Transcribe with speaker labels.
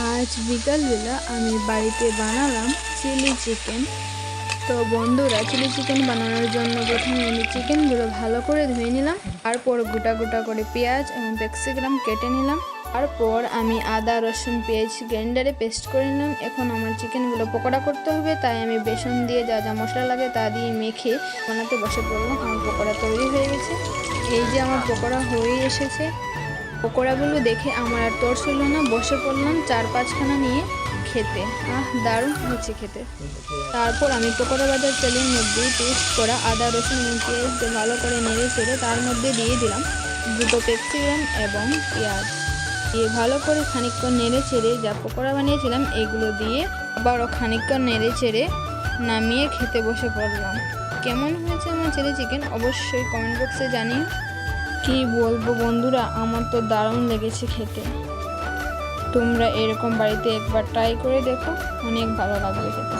Speaker 1: আজ বিকালবেলা আমি বাড়িতে বানালাম চিলি চিকেন। তো বন্ধুরা, চিলি চিকেন বানানোর জন্য প্রথমে আমি চিকেনগুলো ভালো করে ধুয়ে নিলাম। তারপর গোটা গোটা করে পেঁয়াজ এবং ক্যাপসিকাম কেটে নিলাম। তারপর আমি আদা রসুন পেঁয়াজ গ্রাইন্ডারে পেস্ট করে নিলাম। এখন আমার চিকেনগুলো পকোড়া করতে হবে, তাই আমি বেসন দিয়ে যা যা মশলা লাগে তা দিয়ে মেখে বানাতে বসে পড়লাম। আমার পকোড়া তৈরি হয়ে গেছে। এই যে আমার পকোড়া হয়ে এসেছে। পকোড়াগুলো দেখে আমার আর তর ছিল না, বসে পড়লাম 4-5খানা নিয়ে খেতে। দারুণ হচ্ছে খেতে। তারপর আমি পকোড়া ভাজার তেলের মধ্যে পেস্ট করা আদা রসুন এবং পেঁয়াজ ভালো করে নেড়ে চেড়ে তার মধ্যে দিয়ে দিলাম দুটো ক্যাপসিকাম এবং পেঁয়াজ দিয়ে ভালো করে খানিকক্ষণ নেড়ে চেড়ে যা পকোড়া বানিয়েছিলাম এগুলো দিয়ে আবারও খানিকক্ষণ নেড়ে চেড়ে নামিয়ে খেতে বসে পড়লাম। কেমন হয়েছে আমার চিলি চিকেন অবশ্যই কমেন্ট বক্সে জানিয়ে। কি বলবো বন্ধুরা, আমার তো দারুণ লেগেছে খেতে। তোমরা এরকম বাড়িতে একবার ট্রাই করে দেখো, অনেক ভালো লাগবে খেতে।